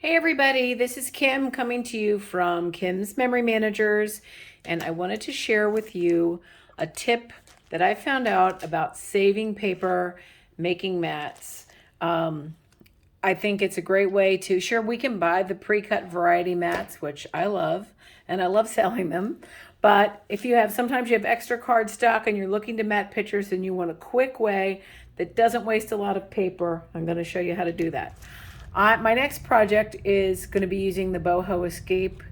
Hey everybody, this is Kim coming to you from Kim's Memory Managers, and I wanted to share with you a tip that I found out about saving paper, making mats. I think it's a great way to, sure, we can buy the pre-cut variety mats, which I love, and I love selling them. But if you have, sometimes you have extra card stock and you're looking to mat pictures and you want a quick way that doesn't waste a lot of paper, I'm going to show you how to do that. My next project is going to be using the Boho Escape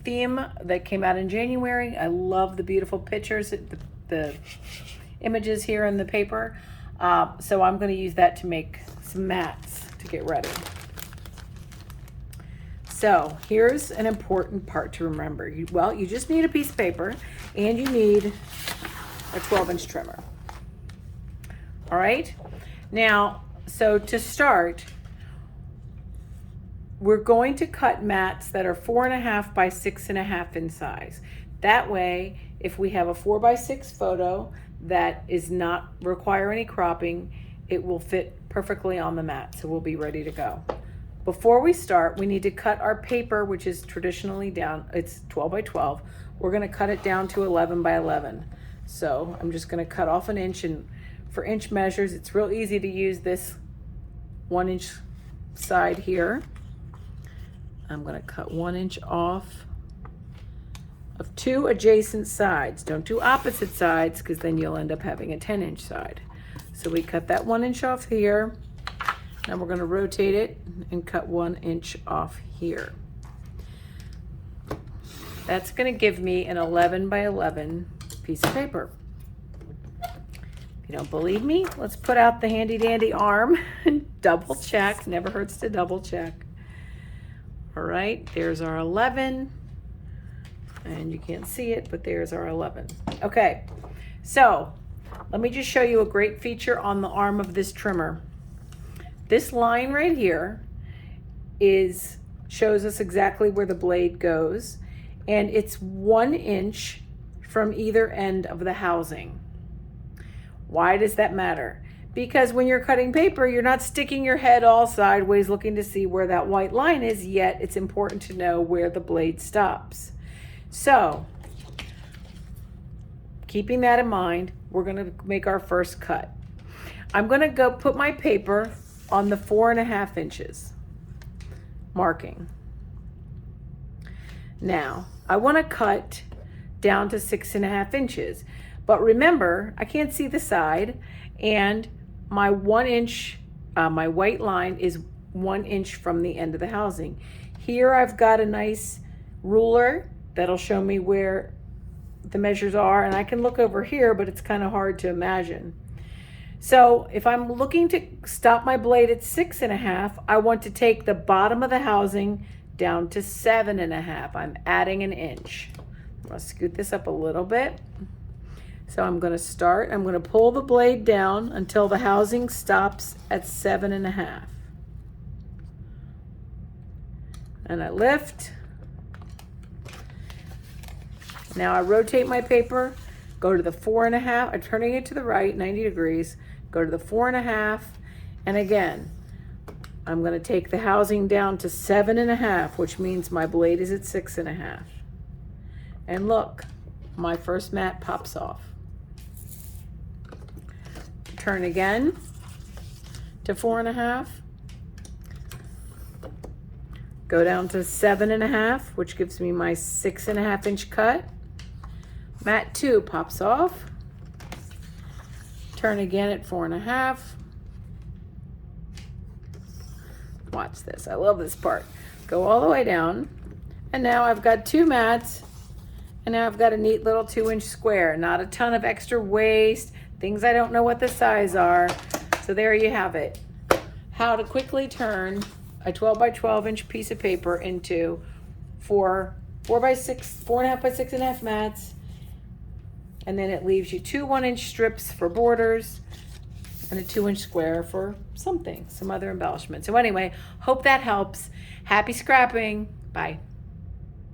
theme that came out in January. I love the beautiful pictures, the images here in the paper. So I'm going to use that to make some mats to get ready. So here's an important part to remember. You just need a piece of paper and you need a 12-inch trimmer. All right. Now, so to start, we're going to cut mats that are 4.5 by 6.5 in size. That way, if we have a 4x6 photo that is not require any cropping, it will fit perfectly on the mat, so we'll be ready to go. Before we start, we need to cut our paper, which is traditionally down, it's 12 by 12. We're gonna cut it down to 11 by 11. So I'm just gonna cut off an inch, and for inch measures, it's real easy to use this 1-inch side here. I'm going to cut 1 inch off of 2 adjacent sides. Don't do opposite sides because then you'll end up having a 10-inch side. So we cut that 1 inch off here. Now we're going to rotate it and cut 1 inch off here. That's going to give me an 11 by 11 piece of paper. If you don't believe me, let's put out the handy dandy arm and double check. Never hurts to double check. All right, there's our 11, and you can't see it, but there's our 11. Okay, so let me just show you a great feature on the arm of this trimmer. This line right here shows us exactly where the blade goes, and it's 1 inch from either end of the housing. Why does that matter? Because when you're cutting paper, you're not sticking your head all sideways looking to see where that white line is, yet it's important to know where the blade stops. So, keeping that in mind, we're gonna make our first cut. I'm gonna go put my paper on the 4.5 inches marking. Now, I wanna cut down to 6.5 inches, but remember, I can't see the side, and my 1 inch, my white line is 1 inch from the end of the housing. Here I've got a nice ruler that'll show me where the measures are, and I can look over here, but it's kind of hard to imagine. So if I'm looking to stop my blade at 6.5, I want to take the bottom of the housing down to 7.5. I'm adding an inch. I'm gonna scoot this up a little bit. So I'm going to pull the blade down until the housing stops at 7.5. And I lift. Now I rotate my paper, go to the 4.5, I'm turning it to the right, 90 degrees, go to the 4.5, and again, I'm going to take the housing down to 7.5, which means my blade is at 6.5. And look, my first mat pops off. Turn again to 4.5. Go down to 7.5, which gives me my 6.5 inch cut. Mat 2 pops off. Turn again at 4.5. Watch this. I love this part. Go all the way down. And now I've got 2 mats. And now I've got a neat little 2-inch square. Not a ton of extra waste. Things I don't know what the size are. So there you have it. How to quickly turn a 12 by 12 inch piece of paper into 4.5 by 6.5 mats. And then it leaves you 2 1-inch strips for borders and a 2-inch square for some other embellishment. So anyway, hope that helps. Happy scrapping. Bye.